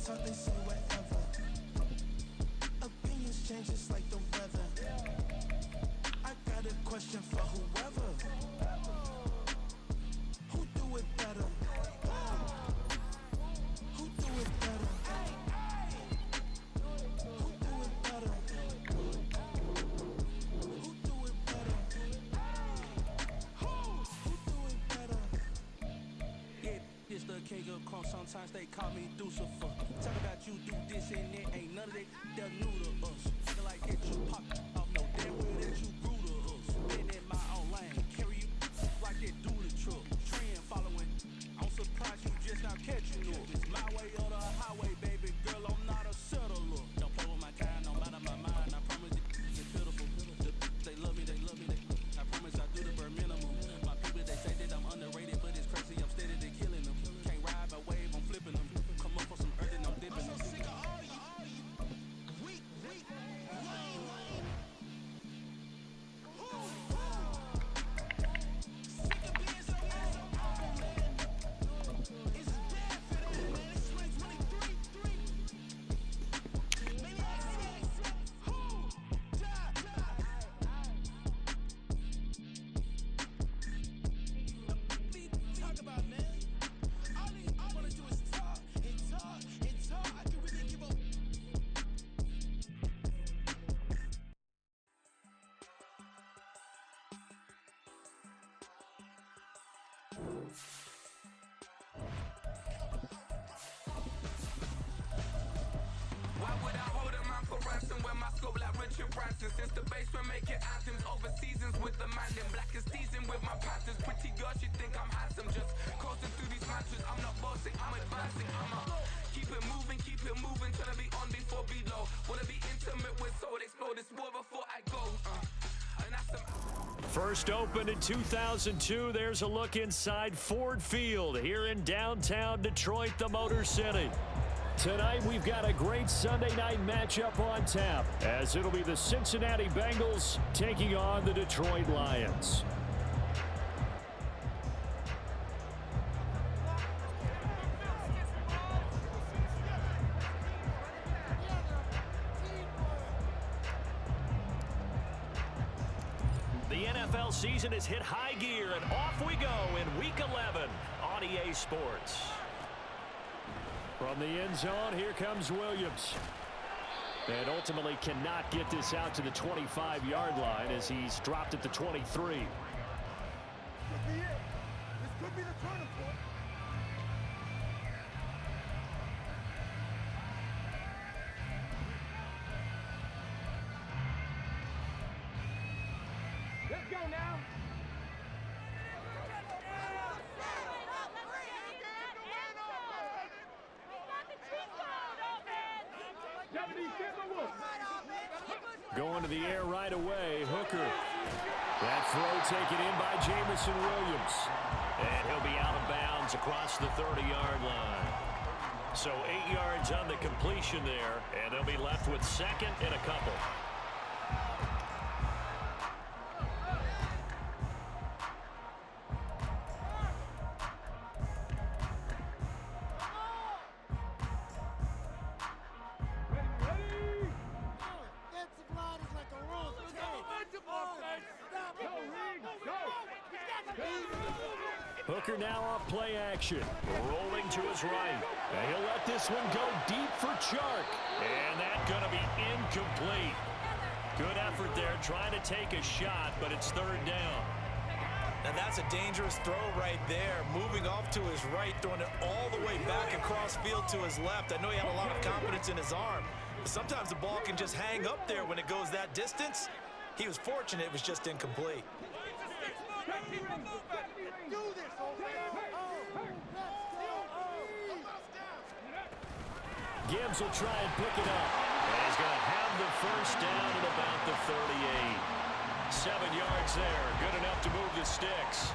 talk, they say whatever. Opinions change just like the weather. I got a question for whoever. Who do it better? Who do it better? Who do it better? Who do it better? Who do it better? Yeah, this the king of crunk. Sometimes they call me Lucifer. Talk about you do this and that. Ain't none of that. They're new to us. Talking like that you pop off. No damn well that you grew to us. Been in my own lane. Carry you like that do the truck. Trend following. I'm surprised you just now catching up. It's my way or the highway, baby girl. I'm not a settler. Don't play with my kind, no matter my mind. I promise it's pitiful. They love me, they love me. I promise I do the bare minimum. My people, they say that I'm underrated, but it's crazy. I'm steady, they killing them. Can't ride my wave, I'm flipping them. Come up for some earth and I'm dipping them. Sick of all you. Weak, lame. Sick of being so old, man. It's dead for that, man. It's 2023. Maybe talk about, man. All I wanna do is talk and talk and talk. I can really give up. Why would I hold him out for ransom when my scope like Richard Branson? Since the basement making anthems over seasons with the man in black is seasoned with my patterns. Pretty girl, she think I'm handsome. Just coasting through these matches. I'm not bossing, I'm advancing. Keep it moving, trying to be on before below. Wanna be intimate with soul, explode this war before I go. And that's the First opened in 2002, there's a look inside Ford Field here in downtown Detroit, the Motor City. Tonight, we've got a great Sunday night matchup on tap, as it'll be the Cincinnati Bengals taking on the Detroit Lions. The NFL season has hit high gear, and off we go in Week 11 on EA Sports. From the end zone, here comes Williams. And ultimately cannot get this out to the 25-yard line as he's dropped at the 23. This could be it. This could be the turning point. Let's go now. Going to the air right away, Hooker. That throw taken in by Jamison Williams. And he'll be out of bounds across the 30-yard line. So 8 yards on the completion there, and they'll be left with second and a couple. Hooker now off play action. Rolling to his right. And he'll let this one go deep for Chark. And that's going to be incomplete. Good effort there trying to take a shot, but it's third down. And that's a dangerous throw right there. Moving off to his right, throwing it all the way back across field to his left. I know he had a lot of confidence in his arm, but sometimes the ball can just hang up there when it goes that distance. He was fortunate it was just incomplete. Gibbs will try and pick it up. And he's going to have the first down at about the 38. 7 yards there. Good enough to move the sticks.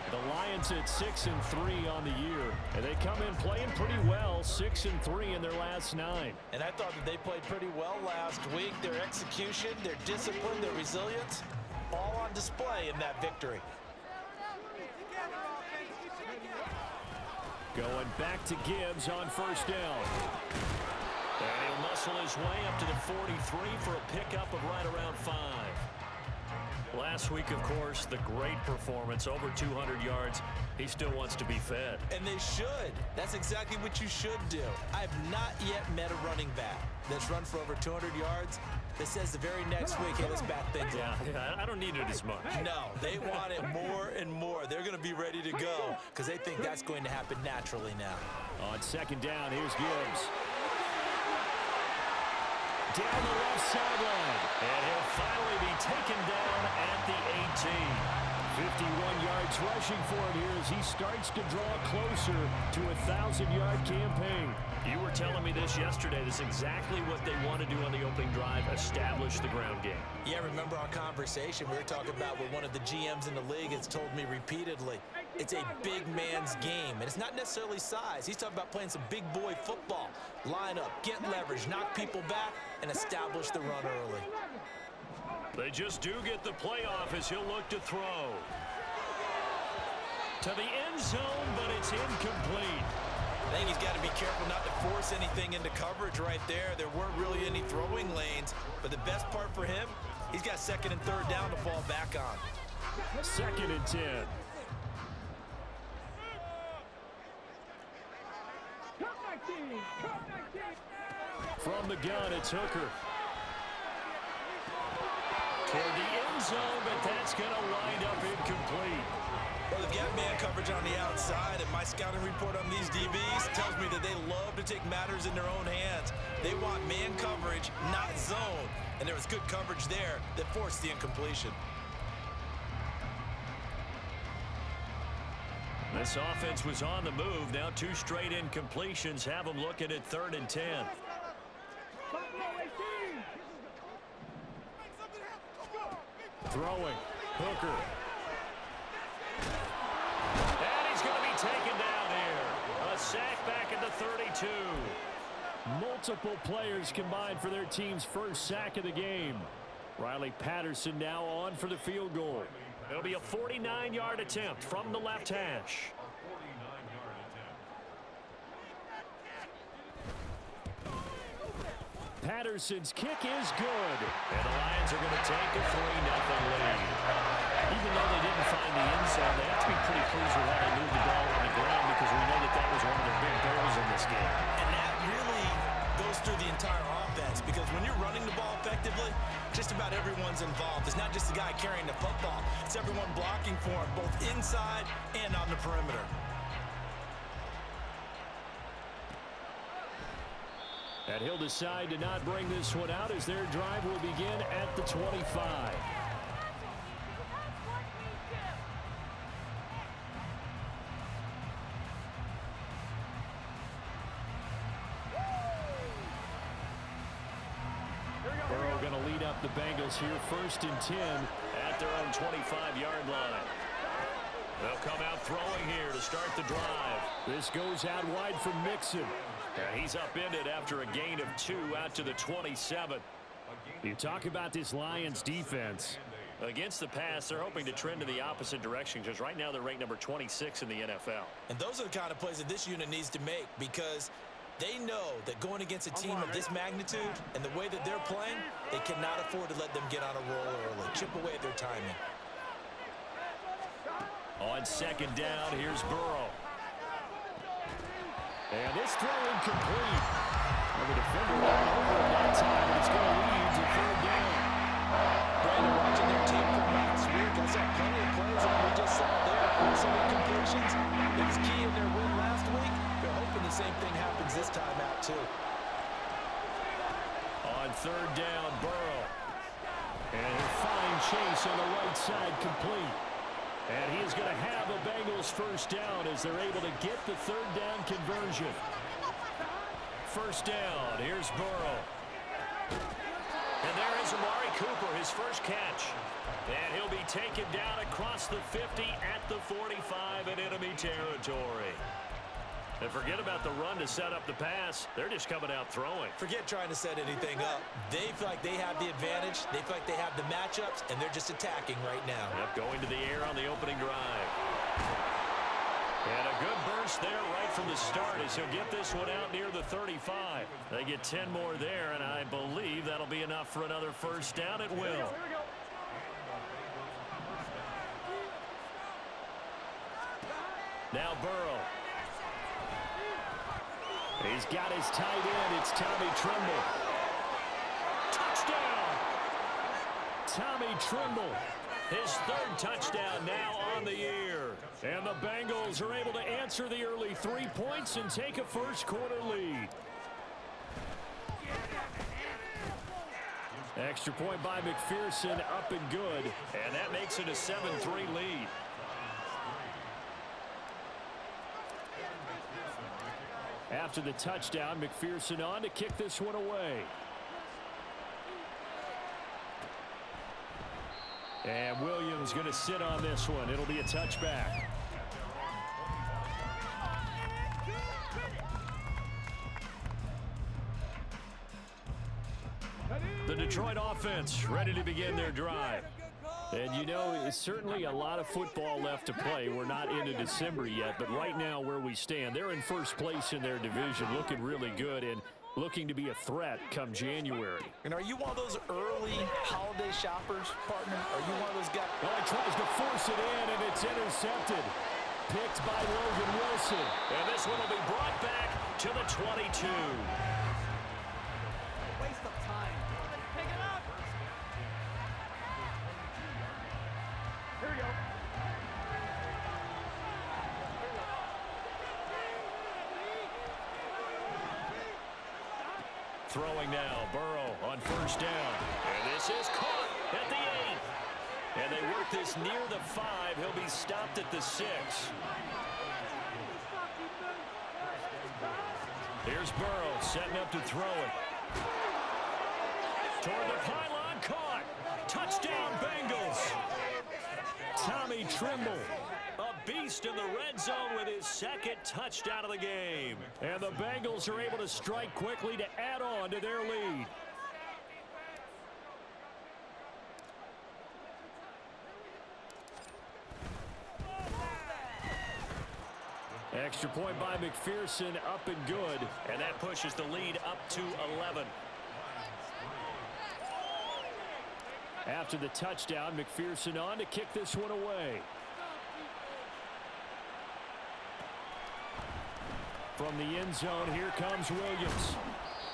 The Lions at 6-3 on the year. And they come in playing pretty well, 6-3 in their last 9. And I thought that they played pretty well last week. Their execution, their discipline, their resilience, all on display in that victory. Going back to Gibbs on first down. And he'll muscle his way up to the 43 for a pickup of right around 5. Last week, of course, the great performance, over 200 yards. He still wants to be fed. And they should. That's exactly what you should do. I have not yet met a running back that's run for over 200 yards that says the very next week, hey, let's bat things up. Yeah, I don't need it as much. No, they want it more and more. They're going to be ready to go because they think that's going to happen naturally now. On second down, here's Gibbs. Down the left sideline. And he'll finally be taken down at the 18. 51 yards rushing for him here as he starts to draw closer to a 1,000-yard campaign. You were telling me this yesterday. This is exactly what they want to do on the opening drive, establish the ground game. Yeah, remember our conversation? We were talking about what one of the GMs in the league has told me repeatedly. It's a big man's game, and it's not necessarily size. He's talking about playing some big boy football. Line up, get leverage, knock people back, and establish the run early. They just do get the playoff as he'll look to throw. To the end zone, but it's incomplete. I think he's got to be careful not to force anything into coverage right there. There weren't really any throwing lanes, but the best part for him, he's got second and third down to fall back on. Second and 10. From the gun, it's Hooker. Toward the end zone, but that's going to wind up incomplete. Well, they've got man coverage on the outside, and my scouting report on these DBs tells me that they love to take matters in their own hands. They want man coverage, not zone, and there was good coverage there that forced the incompletion. This offense was on the move. Now 2 straight incompletions have them looking at 3rd and 10. Throwing. Hooker. And he's going to be taken down here. A sack back at the 32. Multiple players combined for their team's first sack of the game. Riley Patterson now on for the field goal. It'll be a 49-yard attempt from the left hash. Patterson's kick is good. And the Lions are going to take a 3-0 lead. Even though they didn't find the end zone, they have to be pretty pleased with how they moved the ball on the ground because we know that that was one of their big goals in this game. And that really goes through the entire offense because when you're running the ball effectively, just about everyone's involved. It's not just the guy carrying the football. It's everyone blocking for him, both inside and on the perimeter. And he'll decide to not bring this one out as their drive will begin at the 25. Burrow going to lead up the Bengals here, 1st and 10 at their own 25-yard line. They'll come out throwing here to start the drive. This goes out wide from Mixon. And he's upended after a gain of 2 out to the 27. You talk about this Lions defense. Against the pass, they're hoping to trend in the opposite direction because right now they're ranked number 26 in the NFL. And those are the kind of plays that this unit needs to make because they know that going against a team of this magnitude and the way that they're playing, they cannot afford to let them get on a roll early. Chip away at their timing. On second down, here's Burrow. And this throw incomplete. And the defender went over at that time, but it's going to lead to 3rd down. Brandon, watching their team from last week, I saw plenty of plays that we just saw there. Some incompletions. It was key in their win last week. They're hoping the same thing happens this time out, too. On 3rd down, Burrow. And he'll find Chase on the right side complete. And he is going to have a Bengals first down as they're able to get the 3rd down conversion. First down, here's Burrow. And there is Amari Cooper, his first catch. And he'll be taken down across the 50 at the 45 in enemy territory. And forget about the run to set up the pass. They're just coming out throwing. Forget trying to set anything up. They feel like they have the advantage. They feel like they have the matchups, and they're just attacking right now. Yep, going to the air on the opening drive. And a good burst mismatch there right from the start as he'll get this one out near the 35. They get 10 more there, and I believe that'll be enough for another first down at will. Now Burrow. He's got his tight end. It's Tommy Tremble. Touchdown! Tommy Tremble. His third touchdown now on the year. And the Bengals are able to answer the early 3 points and take a first quarter lead. Extra point by McPherson, up and good. And that makes it a 7-3 lead. After the touchdown, McPherson on to kick this one away. And Williams going to sit on this one. It'll be a touchback. The Detroit offense ready to begin their drive. And you know, it's certainly a lot of football left to play. We're not into December yet, but right now where we stand, they're in first place in their division, looking really good and looking to be a threat come January. And are you one of those early holiday shoppers, partner? Are you one of those guys? Well, he tries to force it in, and it's intercepted. Picked by Logan Wilson. And this one will be brought back to the 22. Waste of time. Pick it up. Here we go. Throwing now, Burrow on first down. And this is caught at the 8. And they work this near the 5. He'll be stopped at the 6. Here's Burrow setting up to throw it. Toward the pylon, caught. Touchdown, Bengals. Tommy Tremble, a beast in the red zone with his second touchdown of the game. And the Bengals are able to strike quickly to add on to their lead. Extra point by McPherson, up and good. And that pushes the lead up to 11. After the touchdown, McPherson on to kick this one away. From the end zone, here comes Williams.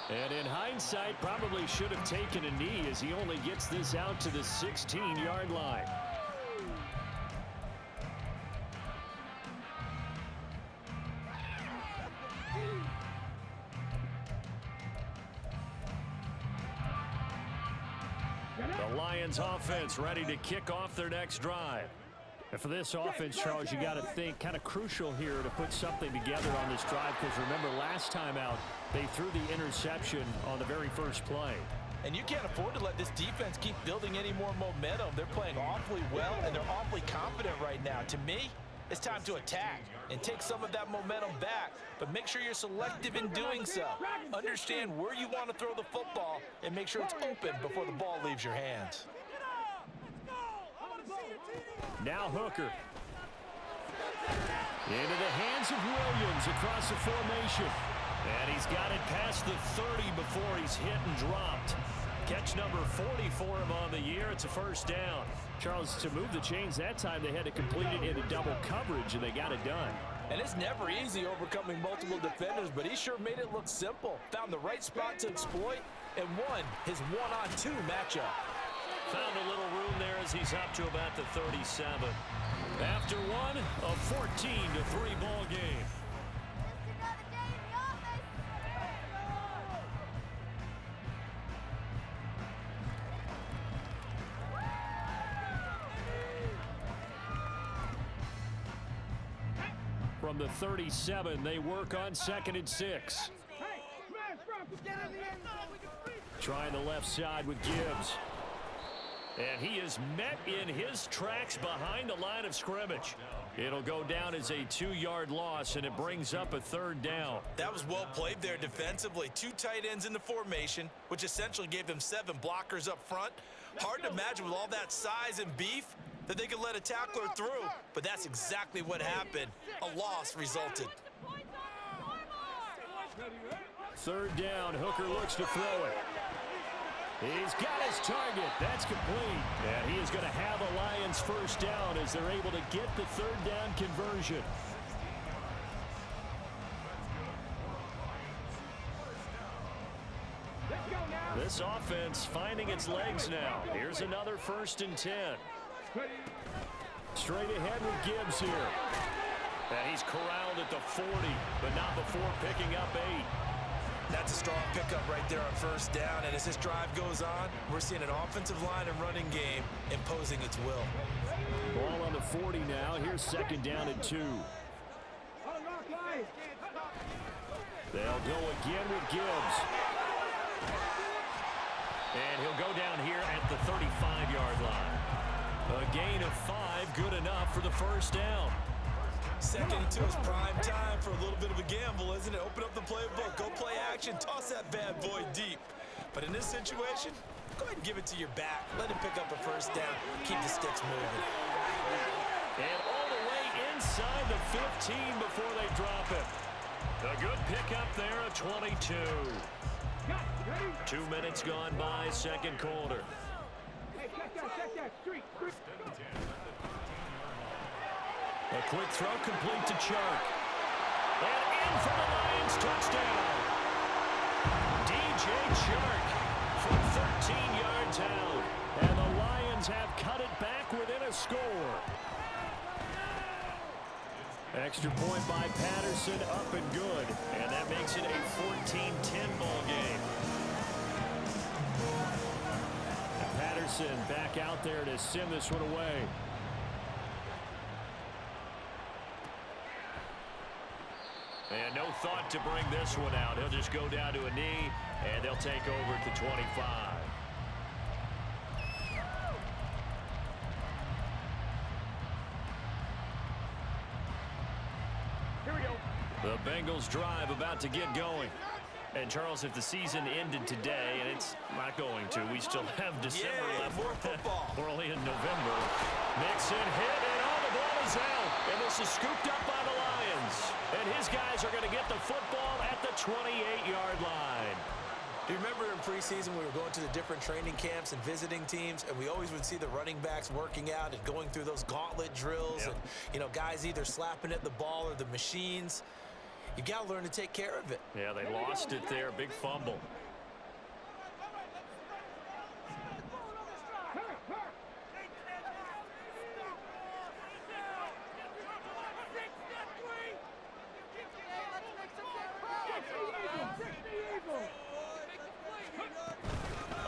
And in hindsight, probably should have taken a knee as he only gets this out to the 16-yard line. The Lions offense ready to kick off their next drive. And for this offense, Charles, you got to think kind of crucial here to put something together on this drive, because remember last time out they threw the interception on the very first play. And you can't afford to let this defense keep building any more momentum. They're playing awfully well, and they're awfully confident right now. To me, it's time to attack and take some of that momentum back, but make sure you're selective in doing so. Understand where you want to throw the football and make sure it's open before the ball leaves your hands. Now Hooker. Into the hands of Williams across the formation. And he's got it past the 30 before he's hit and dropped. Catch number 40 for him on the year. It's a first down. Charles, to move the chains that time, they had to complete it into double coverage, and they got it done. And it's never easy overcoming multiple defenders, but he sure made it look simple. Found the right spot to exploit and won his one-on-two matchup. Found a little room there as he's up to about the 37. After one, a 14-3 ball game. From the 37, they work on 2nd and 6. Trying the left side with Gibbs. And he is met in his tracks behind the line of scrimmage. It'll go down as a 2-yard loss, and it brings up a 3rd down. That was well played there defensively. 2 tight ends in the formation, which essentially gave them 7 blockers up front. Hard to imagine with all that size and beef that they could let a tackler through, but that's exactly what happened. A loss resulted. Third down, Hooker looks to throw it. He's got his target. That's complete. And he is going to have a Lions first down as they're able to get the third down conversion. This offense finding its legs now. Here's another 1st and 10. Straight ahead with Gibbs here. And he's corralled at the 40, but not before picking up 8. That's a strong pickup right there on 1st down. And as this drive goes on, we're seeing an offensive line and running game imposing its will. Ball on the 40 now. Here's 2nd down and 2. They'll go again with Gibbs. And he'll go down here at the 35-yard line. A gain of 5, good enough for the first down. 2nd and 2 is prime time for a little bit of a gamble, isn't it? Open up the playbook, go play action, toss that bad boy deep. But in this situation, go ahead and give it to your back. Let him pick up a first down. Keep the sticks moving. And all the way inside the 15 before they drop it. A good pickup there at 22. 2 minutes gone by, 2nd quarter. A quick throw complete to Chark. And in for the Lions touchdown. DJ Chark from 13 yards out. And the Lions have cut it back within a score. Extra point by Patterson, up and good. And that makes it a 14-10 ball game. And Patterson back out there to send this one away. And no thought to bring this one out. He'll just go down to a knee, and they'll take over at the 25. Here we go. The Bengals drive about to get going. And, Charles, if the season ended today, and it's not going to, we still have December left. More football. We're only in November. Mixon hit, and all the ball is out. And this is scooped up by the Lions. And his guys are going to get the football at the 28-yard line. Do you remember in preseason we were going to the different training camps and visiting teams, and we always would see the running backs working out and going through those gauntlet drills, and, you know, guys either slapping at the ball or the machines. You got to learn to take care of it. Yeah, they lost it there. Big fumble.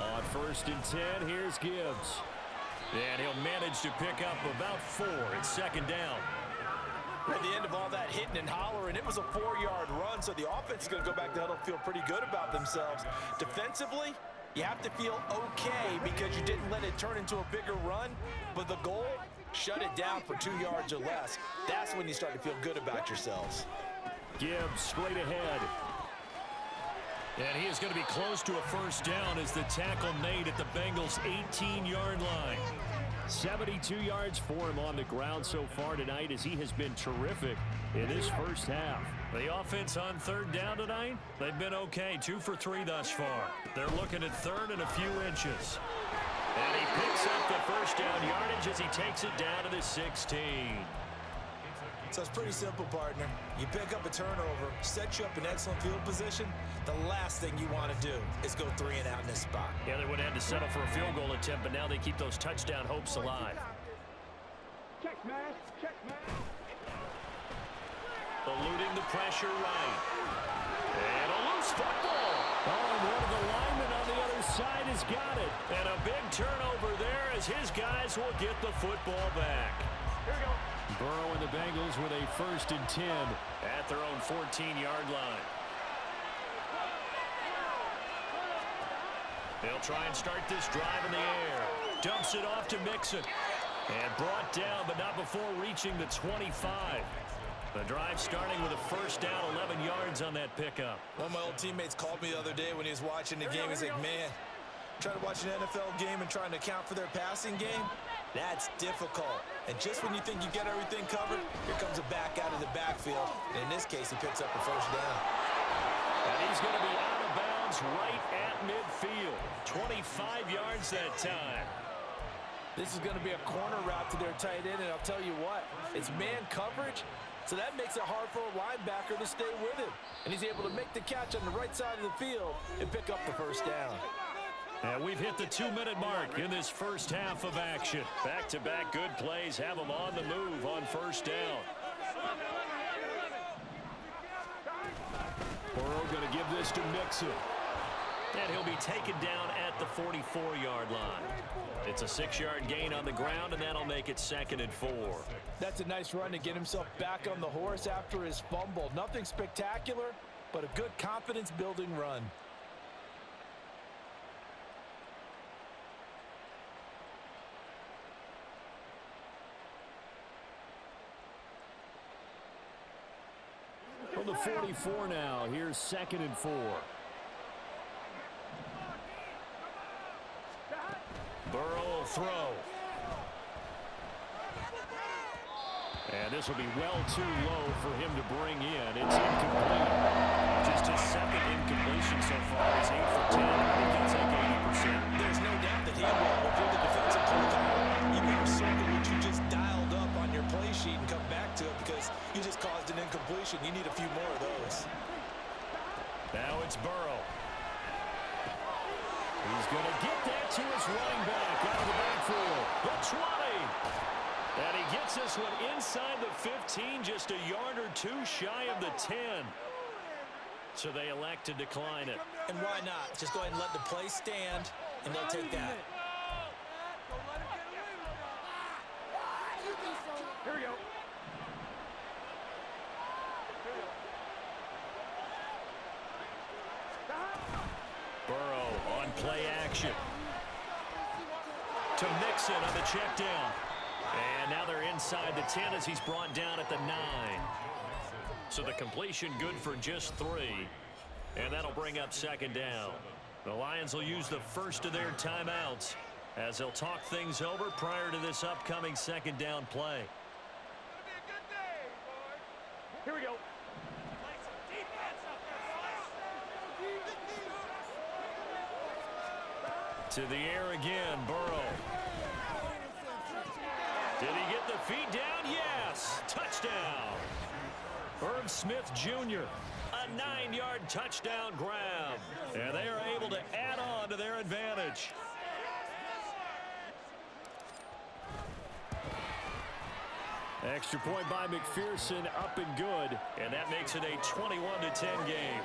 On 1st and 10, here's Gibbs. And he'll manage to pick up about 4. It's 2nd down. At the end of all that hitting and hollering, it was a 4-yard run, so the offense is going to go back to huddle, feel pretty good about themselves. Defensively, you have to feel okay because you didn't let it turn into a bigger run, but the goal, shut it down for 2 yards or less. That's when you start to feel good about yourselves. Gibbs straight ahead. And he is going to be close to a first down as the tackle made at the Bengals' 18-yard line. 72 yards for him on the ground so far tonight as he has been terrific in this first half. The offense on 3rd down tonight, they've been okay. 2 for 3 thus far. They're looking at 3rd and a few inches. And he picks up the first down yardage as he takes it down to the 16. So it's pretty simple, partner. You pick up a turnover, set you up in excellent field position. The last thing you want to do is go 3 and out in this spot. Yeah, they would have had to settle for a field goal attempt, but now they keep those touchdown hopes alive. Check, man. Check, man. Eluding the pressure right. And a loose football. Oh, and one of the linemen on the other side has got it. And a big turnover there as his guys will get the football back. Here we go. Burrow and the Bengals with a 1st and 10 at their own 14-yard line. They'll try and start this drive in the air. Dumps it off to Mixon. And brought down, but not before reaching the 25. The drive starting with a first down, 11 yards on that pickup. One of my old teammates called me the other day when he was watching the game. He's like, man, trying to watch an NFL game and trying to account for their passing game, that's difficult. And just when you think you get everything covered, here comes a back out of the backfield. And in this case, he picks up the first down. he's going to be out of bounds right at midfield. 25 yards that time. This is going to be a corner route to their tight end, and I'll tell you what, it's man coverage, so that makes it hard for a linebacker to stay with him. And he's able to make the catch on the right side of the field and pick up the first down. And we've hit the 2-minute mark in this first half of action. Back-to-back good plays have them on the move on first down. Burrow going to give this to Mixon. And he'll be taken down at the 44-yard line. It's a 6-yard gain on the ground, and that'll make it 2nd and 4. That's a nice run to get himself back on the horse after his fumble. Nothing spectacular, but a good confidence-building run. From the 44 now, here's 2nd and 4. Burrow will throw. And this will be well too low for him to bring in. It's incomplete. Just his second incompletion so far. He's 8 for 10. I think he'll take 80%. There's no doubt that he will. If you're the defensive play caller, you better circle what you just dialed up on your play sheet and come back to it because you just caused an incompletion. You need a few more of those. Now it's Burrow. He's going to get that to his running back out of the backfield. The 20. And he gets this one inside the 15, just a yard or two shy of the 10. So they elect to decline it. And why not? Just go ahead and let the play stand, and they'll take that. Here we go. Burrow on play action. To Mixon on the check down. And now they're inside the 10 as he's brought down at the 9. So the completion good for just 3. And that'll bring up 2nd down. The Lions will use the first of their timeouts as they'll talk things over prior to this upcoming 2nd down play. Here we go. To the air again, Burrow. Did he get the feet down? Yes. Touchdown. Irv Smith Jr., a 9-yard touchdown grab. And they are able to add on to their advantage. Extra point by McPherson, up and good. And that makes it a 21-10 game.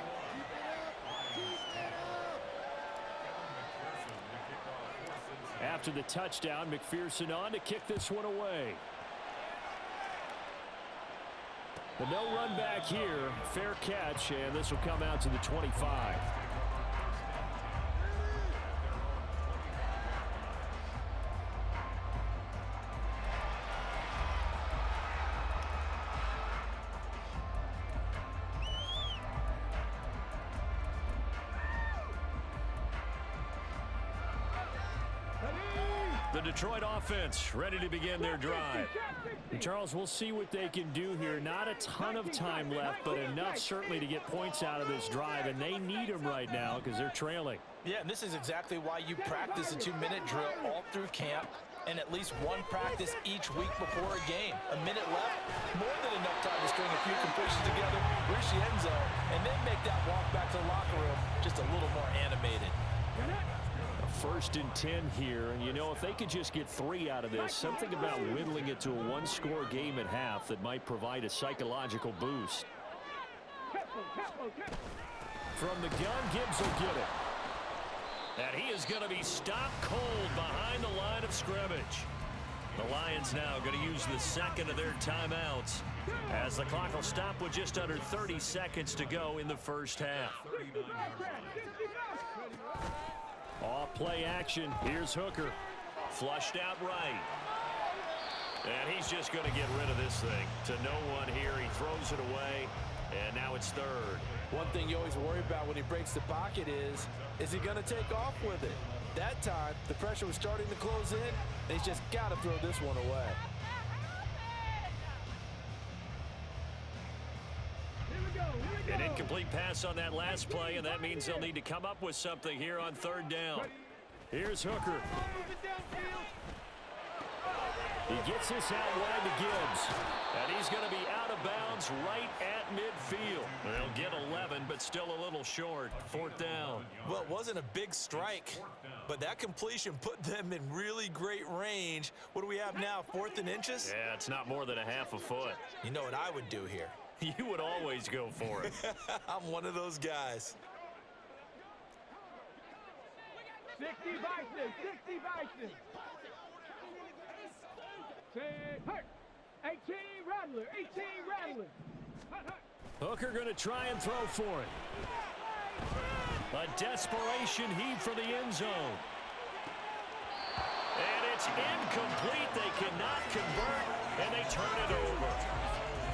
After the touchdown, McPherson on to kick this one away. The no run back here, fair catch, and this will come out to the 25. The Detroit offense ready to begin their drive. And Charles, we'll see what they can do here. Not a ton of time left, but enough certainly to get points out of this drive, and they need them right now because they're trailing. Yeah, and this is exactly why you practice a 2-minute drill all through camp and at least one practice each week before a game. A minute left, more than enough time to string a few completions together, reach the end zone, and then make that walk back to the locker room just a little more animated. 1st and 10 here, and you know, if they could just get 3 out of this, something about whittling it to a 1-score game at half that might provide a psychological boost. From the gun, Gibbs will get it. And he is going to be stopped cold behind the line of scrimmage. The Lions now going to use the 2nd of their timeouts as the clock will stop with just under 30 seconds to go in the first half. Off play action. Here's Hooker. Flushed out right. And he's just going to get rid of this thing. To no one here. He throws it away. And now it's 3rd. One thing you always worry about when he breaks the pocket is he going to take off with it? That time, the pressure was starting to close in, and he's just got to throw this one away. An Incomplete pass on that last play, and that means they'll need to come up with something here on third down. Here's Hooker. He gets this out wide to Gibbs. And he's going to be out of bounds right at midfield. They'll get 11, but still a little short. Fourth down. Well, it wasn't a big strike, but that completion put them in really great range. What do we have now, 4th and inches? Yeah, it's not more than a half a foot. You know what I would do here? You would always go for it. I'm one of those guys. 60 Bison, 60 Bison. 18 Rattler, 18 Rattler. Hooker going to try and throw for it. A desperation heave for the end zone. And it's incomplete. They cannot convert, and they turn it over.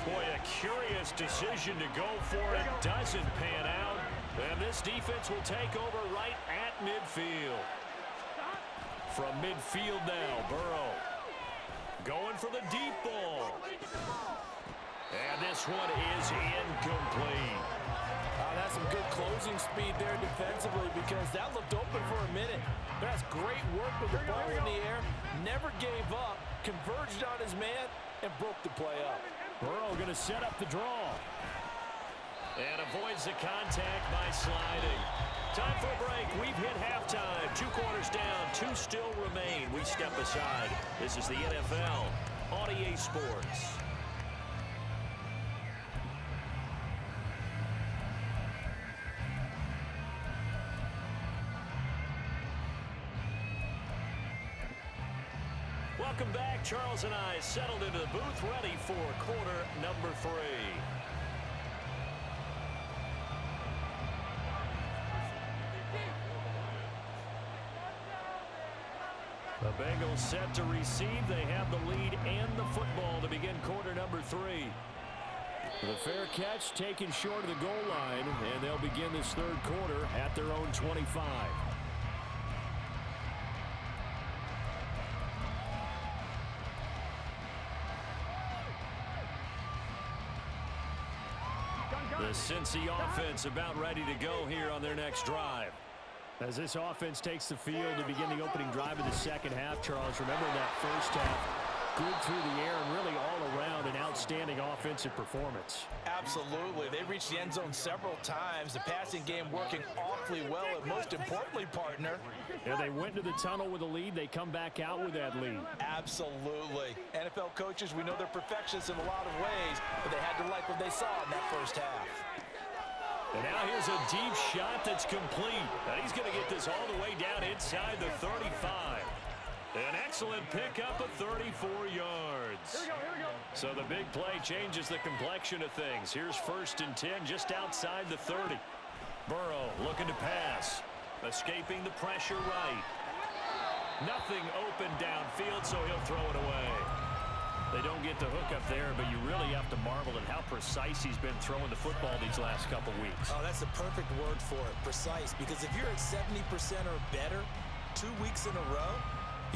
Boy, a curious decision to go for it. Doesn't pan out. And this defense will take over right at midfield. From midfield now, Burrow. Going for the deep ball. And this one is incomplete. That's some good closing speed there defensively because that looked open for a minute. That's great work with the ball in the air. Never gave up, converged on his man, and broke the play up. Burrow going to set up the draw. And avoids the contact by sliding. Time for a break. We've hit halftime. 2 quarters down. 2 still remain. We step aside. This is the NFL on EA Sports. Welcome back. Charles and I settled into the booth, ready for quarter number 3. The Bengals set to receive. They have the lead and the football to begin quarter number 3. The fair catch taken short of the goal line, and they'll begin this third quarter at their own 25. The Cincy offense about ready to go here on their next drive. As this offense takes the field to begin the opening drive of the second half, Charles, remember that first half, good through the air and really all around an outstanding offensive performance. Absolutely. They reached the end zone several times. The passing game working awfully well, and most importantly, partner. Yeah, they went to the tunnel with a lead. They come back out with that lead. Absolutely. NFL coaches, we know they're perfectionists in a lot of ways, but they had to like what they saw in that first half. And now here's a deep shot that's complete. And he's going to get this all the way down inside the 35. An excellent pickup of 34 yards. Here we go. So the big play changes the complexion of things. Here's 1st and 10 just outside the 30. Burrow looking to pass. Escaping the pressure right. Nothing open downfield, so he'll throw it away. They don't get the hook up there, but you really have to marvel at how precise he's been throwing the football these last couple weeks. Oh, that's the perfect word for it, precise, because if you're at 70% or better 2 weeks in a row,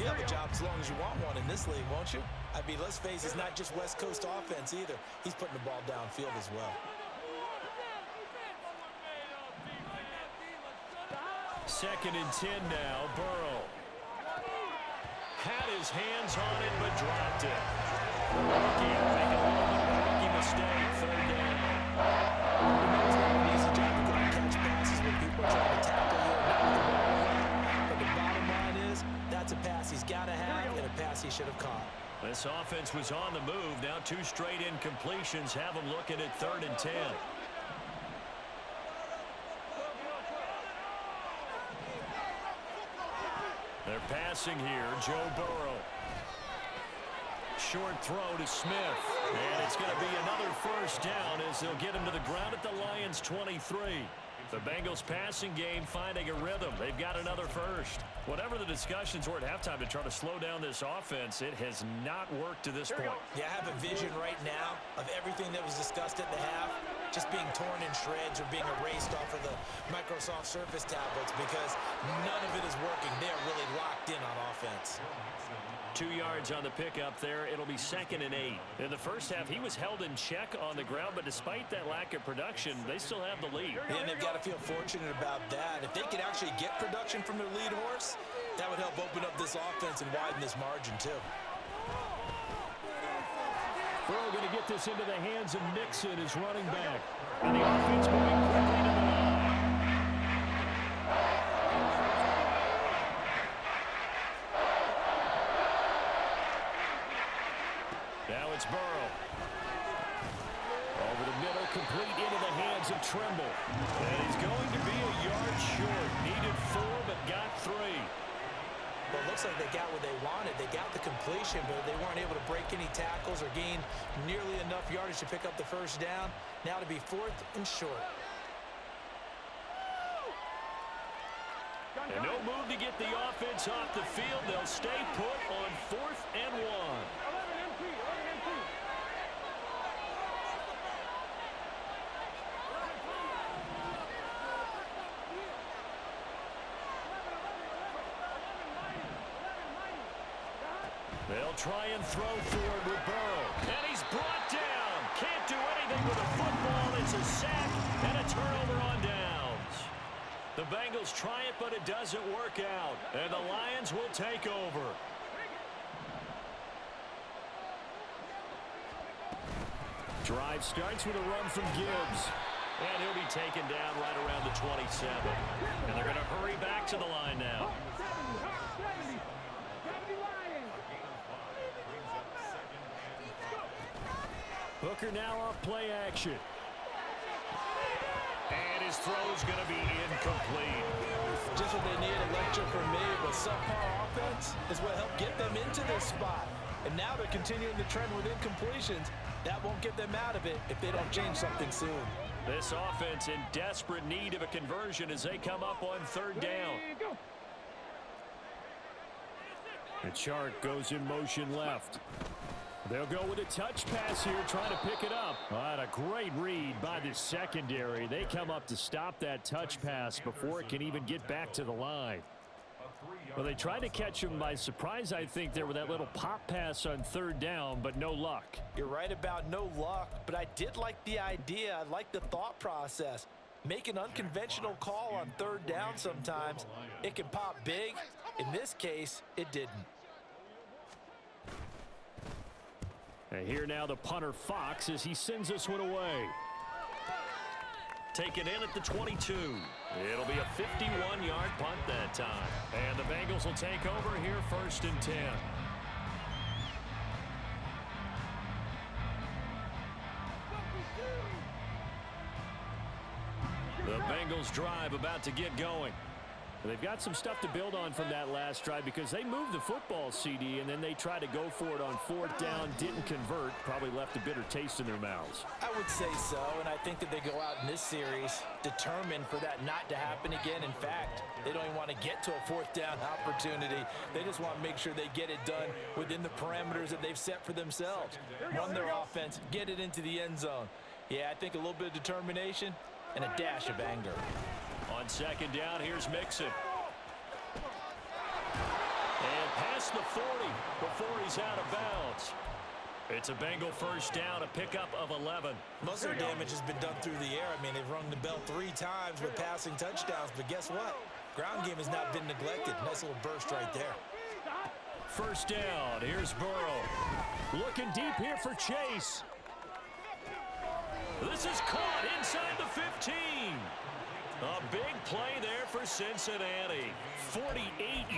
you have a job as long as you want one in this league, won't you? I mean, let's face it, it's not just West Coast offense either. He's putting the ball downfield as well. 2nd and 10 now, Burrow. Had his hands on it, but dropped it. Rookie making a little bit of a rookie mistake, 3rd down. It's not an easy job to go and catch passes when people are trying to tackle you and knock the ball away. But the bottom line is, that's a pass he's got to have and a pass he should have caught. This offense was on the move. Now 2 straight incompletions have them looking at 3rd and 10. They're passing here, Joe Burrow. Short throw to Smith. And it's going to be another 1st down as they'll get him to the ground at the Lions' 23. The Bengals passing game finding a rhythm. They've got another first. Whatever the discussions were at halftime to try to slow down this offense, it has not worked to this point. Yeah, I have a vision right now of everything that was discussed at the half just being torn in shreds or being erased off of the Microsoft Surface tablets because none of it is working. They are really locked in on offense. 2 yards on the pickup there. It'll be 2nd and 8. In the first half, he was held in check on the ground, but despite that lack of production, they still have the lead. And they've got to feel fortunate about that. If they could actually get production from their lead horse, that would help open up this offense and widen this margin too. Burrow going to get this into the hands of Nixon as running back. And the offense moving quickly to the line. Now it's Burrow. Over the middle, complete into the hands of Trimble. And he's going to be a yard short. Needed 4, but got 3. Well, it looks like they got what they wanted. They got the completion, but they weren't able to break any tackles or gain nearly enough yardage to pick up the first down. Now to be 4th and short. And no move to get the offense off the field. They'll stay put on 4th and 1. They'll try and throw forward with Burrow. And he's brought down. Can't do anything with a football. It's a sack and a turnover on downs. The Bengals try it, but it doesn't work out. And the Lions will take over. Drive starts with a run from Gibbs. And he'll be taken down right around the 27. And they're going to hurry back to the line now. Hooker now off play action. And his throw's going to be incomplete. Just what they need, a lecture from me, but subpar offense is what helped get them into this spot. And now they're continuing the trend with incompletions. That won't get them out of it if they don't change something soon. This offense in desperate need of a conversion as they come up on 3rd down. And Chark goes in motion left. They'll go with a touch pass here, trying to pick it up. A great read by the secondary. They come up to stop that touch pass before it can even get back to the line. Well, they tried to catch him by surprise, I think, there with that little pop pass on 3rd down, but no luck. You're right about no luck, but I did like the idea. I like the thought process. Make an unconventional call on 3rd down sometimes. It can pop big. In this case, it didn't. And here now the punter Fox as he sends this one away. Taken in at the 22. It'll be a 51-yard punt that time. And the Bengals will take over here 1st and 10. The Bengals drive about to get going. They've got some stuff to build on from that last drive because they moved the football, CD, and then they tried to go for it on 4th down, didn't convert, probably left a bitter taste in their mouths. I would say so, and I think that they go out in this series determined for that not to happen again. In fact, they don't even want to get to a 4th down opportunity. They just want to make sure they get it done within the parameters that they've set for themselves. Run their offense, get it into the end zone. Yeah, I think a little bit of determination and a dash of anger. On 2nd down, here's Mixon. And past the 40 before he's out of bounds. It's a Bengal 1st down, a pickup of 11. Most of their damage has been done through the air. I mean, they've rung the bell 3 times with passing touchdowns, but guess what? Ground game has not been neglected. Nice little burst right there. 1st down, here's Burrow. Looking deep here for Chase. This is caught inside the 15. A big play there for Cincinnati. 48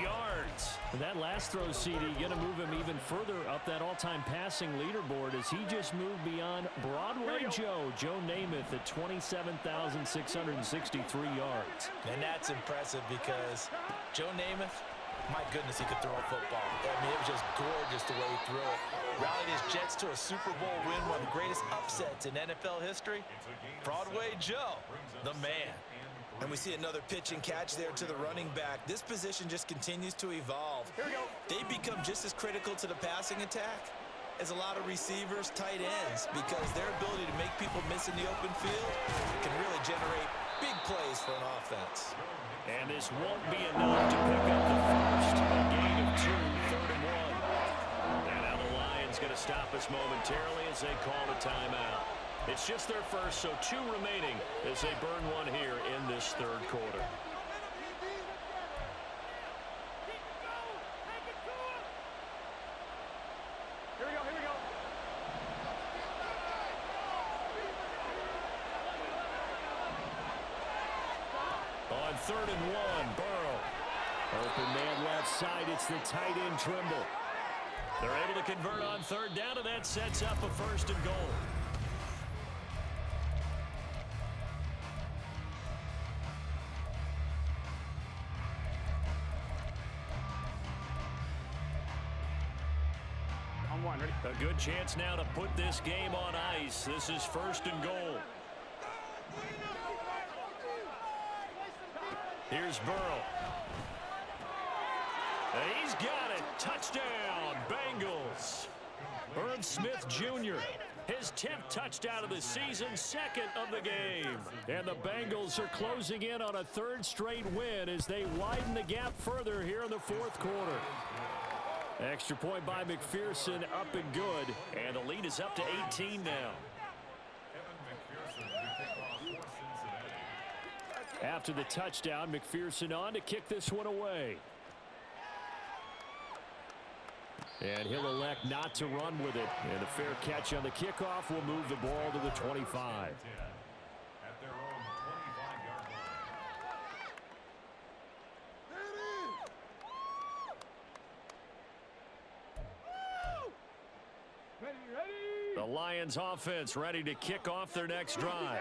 yards. That last throw, CD, going to move him even further up that all-time passing leaderboard as he just moved beyond Broadway Joe Namath at 27,663 yards. And that's impressive because Joe Namath, my goodness, he could throw a football. I mean, it was just gorgeous the way he threw it. Rallied his Jets to a Super Bowl win, one of the greatest upsets in NFL history. Broadway Joe, the man. And we see another pitch and catch there to the running back. This position just continues to evolve. They become just as critical to the passing attack as a lot of receivers, tight ends, because their ability to make people miss in the open field can really generate big plays for an offense. And this won't be enough to pick up the first. A gain of 2, 3rd and 1. And now the Lions going to stop us momentarily as they call a timeout. It's just their first, so 2 remaining as they burn one here in this 3rd quarter. Here we go, here we go. On 3rd and 1, Burrow. Open man left side, it's the tight end Trimble. They're able to convert on 3rd down, and that sets up a 1st and goal. A good chance now to put this game on ice. This is 1st and goal. Here's Burrow. And he's got it. Touchdown, Bengals. Irv Smith Jr., his 10th touchdown of the season, 2nd of the game. And the Bengals are closing in on a 3rd straight win as they widen the gap further here in the 4th quarter. Extra point by McPherson, up and good. And the lead is up to 18 now. After the touchdown, McPherson on to kick this one away. And he'll elect not to run with it. And a fair catch on the kickoff will move the ball to the 25. The Lions offense ready to kick off their next drive.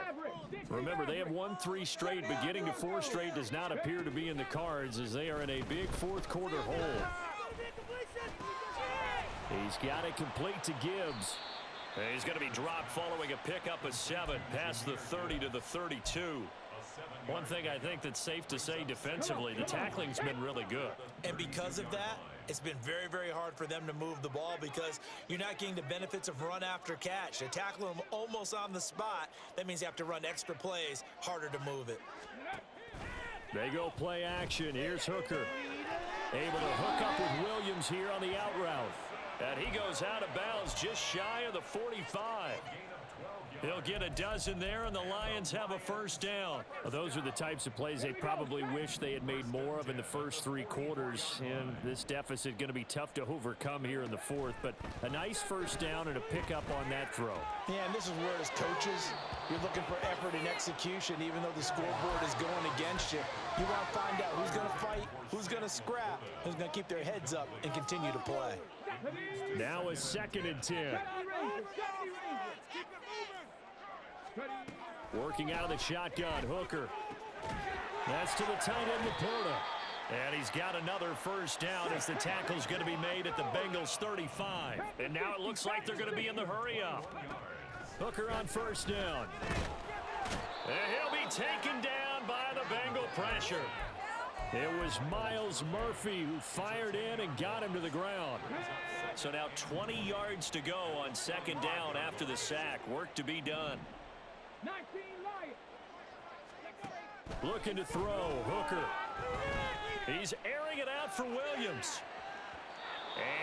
Remember, they have won 3 straight, but getting to 4 straight does not appear to be in the cards as they are in a big 4th quarter hole. He's got it complete to Gibbs. He's going to be dropped following a pickup of 7 past the 30 to the 32. One thing I think that's safe to say defensively, the tackling's been really good. And because of that, it's been very, very hard for them to move the ball because you're not getting the benefits of run after catch. They tackle them almost on the spot. That means you have to run extra plays, harder to move it. They go play action. Here's Hooker. Able to hook up with Williams here on the out route. And he goes out of bounds just shy of the 45. He'll get a dozen there, and the Lions have a 1st down. Well, those are the types of plays they probably wish they had made more of in the first 3 quarters. And this deficit going to be tough to overcome here in the 4th. But a nice 1st down and a pickup on that throw. Yeah, and this is where as coaches, you're looking for effort and execution, even though the scoreboard is going against you. You want to find out who's going to fight, who's going to scrap, who's going to keep their heads up and continue to play. Now a 2nd and 10. Working out of the shotgun, Hooker. That's to the tight end, Laporta. And he's got another 1st down as the tackle's going to be made at the Bengals 35. And now it looks like they're going to be in the hurry-up. Hooker on 1st down. And he'll be taken down by the Bengal pressure. It was Miles Murphy who fired in and got him to the ground. So now 20 yards to go on 2nd down after the sack. Work to be done. 19 Lions. Looking to throw, Hooker. He's airing it out for Williams.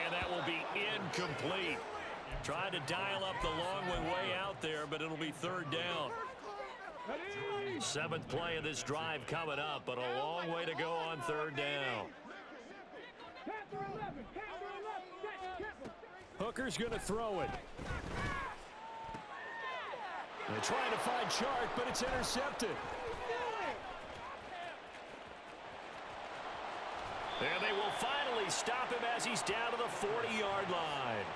And that will be incomplete. Trying to dial up the long way out there, but it'll be 3rd down. 7th play of this drive coming up, but a long way to go on 3rd down. Hooker's going to throw it. They're trying to find Chark, but it's intercepted. And they will finally stop him as he's down to the 40-yard line.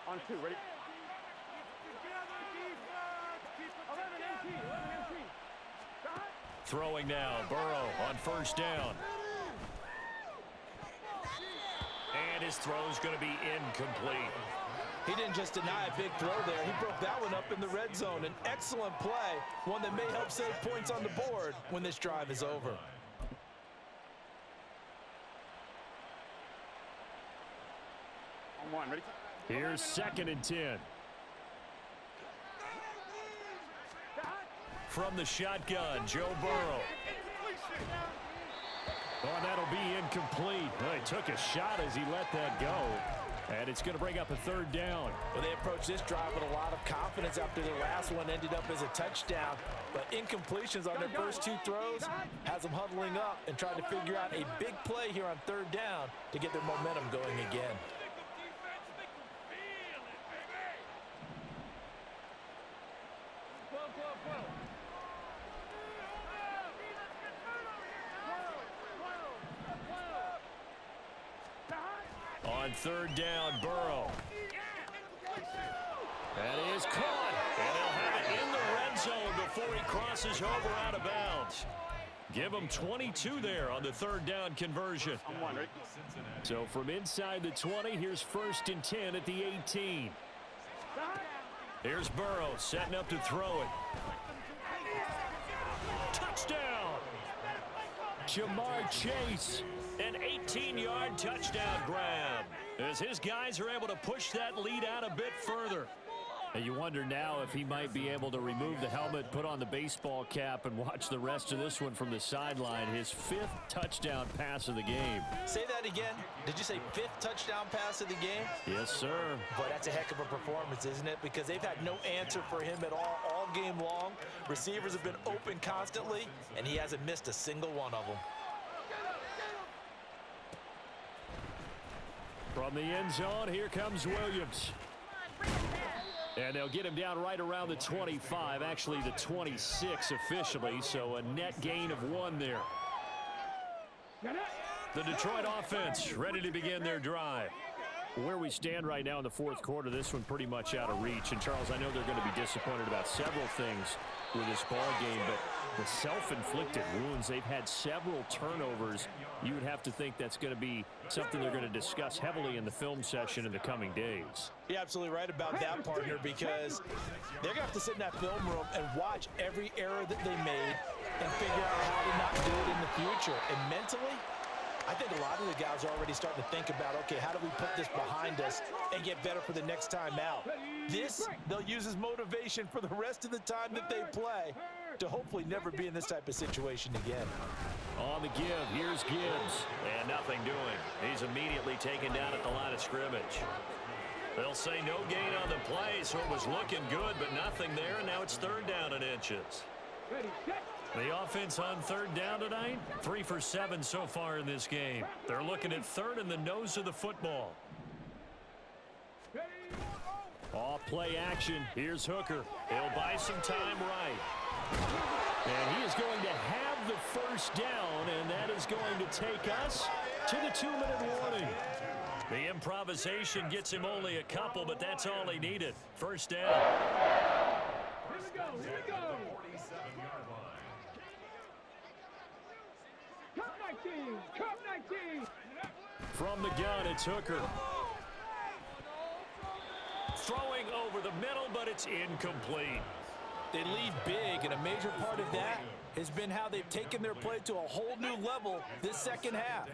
On 2, ready? 11-18. Throwing now, Burrow on 1st down. And And his throw is going to be incomplete. He didn't just deny a big throw there. He broke that one up in the red zone. An excellent play, one that may help save points on the board when this drive is over. On one, ready? Here's 2nd and 10. From the shotgun, Joe Burrow. Oh, that'll be incomplete. Well, he took a shot as he let that go. And it's going to bring up a 3rd down. Well, they approached this drive with a lot of confidence after the last one ended up as a touchdown. But incompletions on their first 2 throws has them huddling up and trying to figure out a big play here on 3rd down to get their momentum going again. On 3rd down, Burrow. That is caught. And they'll have it in the red zone before he crosses over out of bounds. Give him 22 there on the 3rd down conversion. On one, ready? So from inside the 20, here's 1st and 10 at the 18. Here's Burrow setting up to throw it. Touchdown! Jamar Chase. An 18-yard touchdown grab as his guys are able to push that lead out a bit further. And you wonder now if he might be able to remove the helmet, put on the baseball cap, and watch the rest of this one from the sideline. His 5th touchdown pass of the game. Say that again. Did you say 5th touchdown pass of the game? Yes, sir. Boy, that's a heck of a performance, isn't it? Because they've had no answer for him at all game long. Receivers have been open constantly, and he hasn't missed a single one of them. From the end zone, here comes Williams. And they'll get him down right around the 25, actually the 26 officially, so a net gain of 1 there. The Detroit offense ready to begin their drive. Where we stand right now in the 4th quarter, this one pretty much out of reach. And, Charles, I know they're going to be disappointed about several things with this ball game, but the self-inflicted wounds, they've had several turnovers. You would have to think that's going to be something they're going to discuss heavily in the film session in the coming days. You're absolutely right about that, partner, because they're going to have to sit in that film room and watch every error that they made and figure out how to not do it in the future. And mentally, I think a lot of the guys are already starting to think about, okay, how do we put this behind us and get better for the next time out? This, they'll use as motivation for the rest of the time that they play to hopefully never be in this type of situation again. On the give, here's Gibbs, and nothing doing. He's immediately taken down at the line of scrimmage. They'll say no gain on the play, so it was looking good, but nothing there, and now it's 3rd down and inches. The offense on 3rd down tonight, 3 for 7 so far in this game. They're looking at 3rd in the nose of the football. Off play action. Here's Hooker. He'll buy some time right. And he is going to have the 1st down, and that is going to take us to the 2-minute warning. The improvisation gets him only a couple, but that's all he needed. 1st down. Here we go, here we go. Cup 19, Cup 19. From the gun, it's Hooker. Throwing over the middle, but it's incomplete. They lead big, and a major part of that has been how they've taken their play to a whole new level this 2nd half.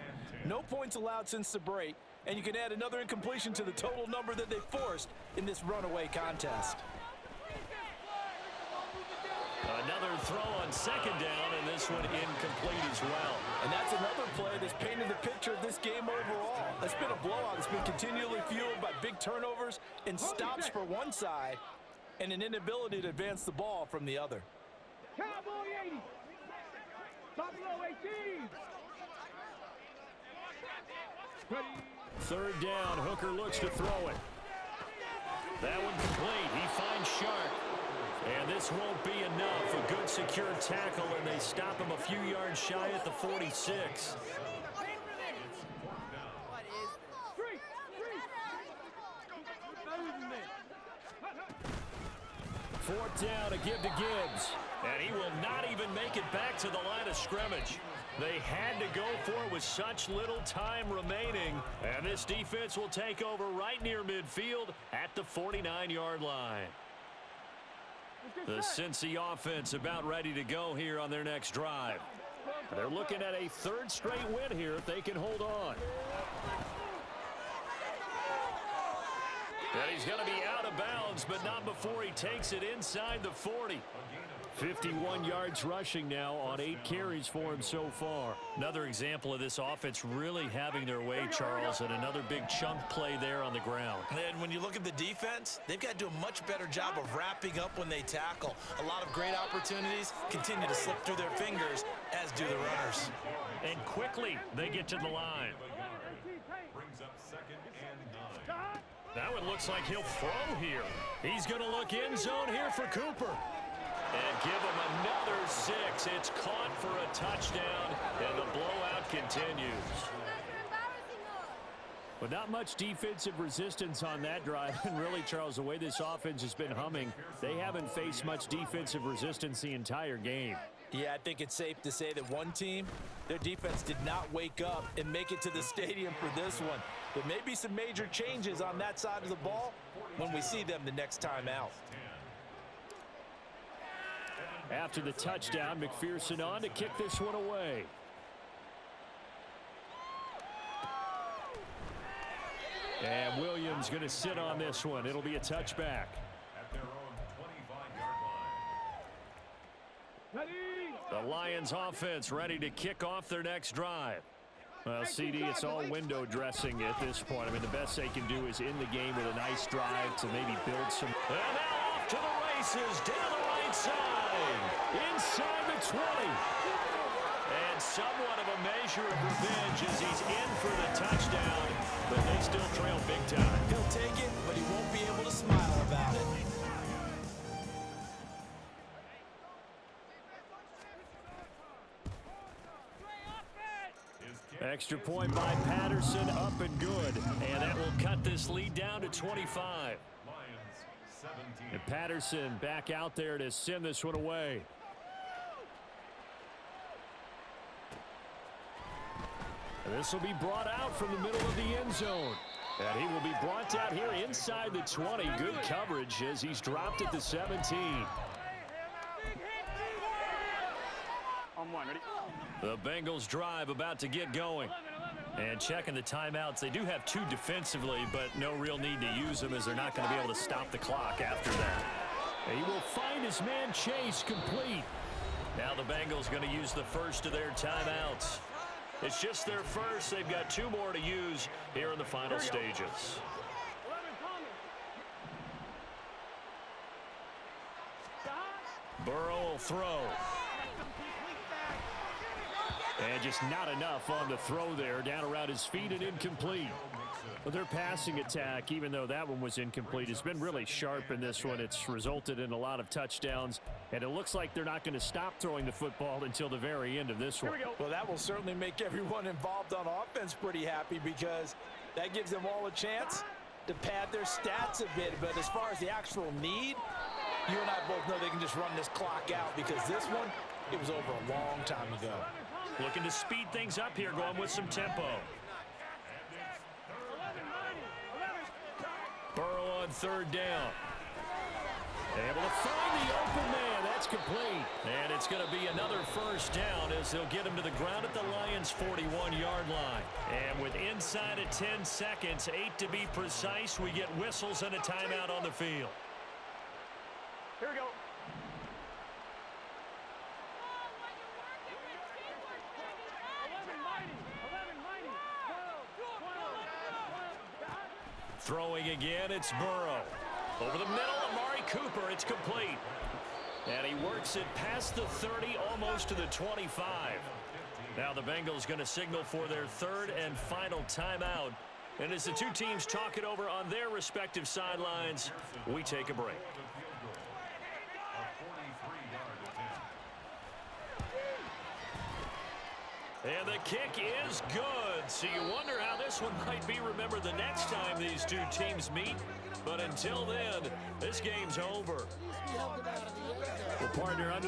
No points allowed since the break, and you can add another incompletion to the total number that they forced in this runaway contest. Another throw on 2nd down, and this one incomplete as well. And that's another play that's painted the picture of this game overall. It's been a blowout. It's been continually fueled by big turnovers and stops for one side and an inability to advance the ball from the other. Cowboy 80. Buffalo 18. 3rd down, Hooker looks to throw it. That one complete. He finds Sharp. And this won't be enough. A good secure tackle, and they stop him a few yards shy at the 46. Fourth down to give to Gibbs. And he will not even make it back to the line of scrimmage. They had to go for it with such little time remaining. And this defense will take over right near midfield at the 49-yard line. The Cincy offense about ready to go here on their next drive. They're looking at a third straight win here if they can hold on. And he's going to be out of bounds, but not before he takes it inside the 40. 51 yards rushing now on 8 carries for him so far. Another example of this offense really having their way, Charles, and another big chunk play there on the ground. And when you look at the defense, they've got to do a much better job of wrapping up when they tackle. A lot of great opportunities continue to slip through their fingers, as do the runners. And quickly they get to the line. Now it looks like he'll throw here. He's going to look end zone here for Cooper. And give him another 6. It's caught for a touchdown, and the blowout continues. But not much defensive resistance on that drive. And really, Charles, the way this offense has been humming, they haven't faced much defensive resistance the entire game. Yeah, I think it's safe to say that one team, their defense did not wake up and make it to the stadium for this one. There may be some major changes on that side of the ball when we see them the next time out. After the touchdown, McPherson on to kick this one away. And Williams going to sit on this one. It'll be a touchback. At their own 25-yard line. The Lions offense ready to kick off their next drive. Well, CD, it's all window dressing at this point. I mean, the best they can do is end the game with a nice drive to maybe build some. And now off to the races down the right side. Inside the 20. And somewhat of a measure of revenge as he's in for the touchdown. But they still trail big time. He'll take it, but he won't be able to smile about it. Extra point by Patterson, up and good. And that will cut this lead down to 25. And Patterson back out there to send this one away. And this will be brought out from the middle of the end zone. And he will be brought out here inside the 20. Good coverage as he's dropped at the 17. The Bengals drive about to get going. And checking the timeouts. They do have 2 defensively, but no real need to use them as they're not going to be able to stop the clock after that. And he will find his man Chase complete. Now the Bengals going to use the first of their timeouts. It's just their first. They've got 2 more to use here in the final stages. Burrow will throw. And just not enough on the throw there. Down around his feet and incomplete. Well, their passing attack, even though that one was incomplete, has been really sharp in this one. It's resulted in a lot of touchdowns. And it looks like they're not going to stop throwing the football until the very end of this one. Well, that will certainly make everyone involved on offense pretty happy because that gives them all a chance to pad their stats a bit. But as far as the actual need, you and I both know they can just run this clock out because this one, it was over a long time ago. Looking to speed things up here, going with some tempo. Burrow on third down. Able to find the open man. That's complete. And it's going to be another first down as they'll get him to the ground at the Lions' 41-yard line. And with inside of 10 seconds, 8 to be precise, we get whistles and a timeout on the field. Here we go. Throwing again, it's Burrow. Over the middle, Amari Cooper, it's complete. And he works it past the 30, almost to the 25. Now the Bengals going to signal for their third and final timeout. And as the 2 teams talk it over on their respective sidelines, we take a break. And the kick is good. So you wonder how this one might be remembered the next time these 2 teams meet. But until then, this game's over. Well, partner, under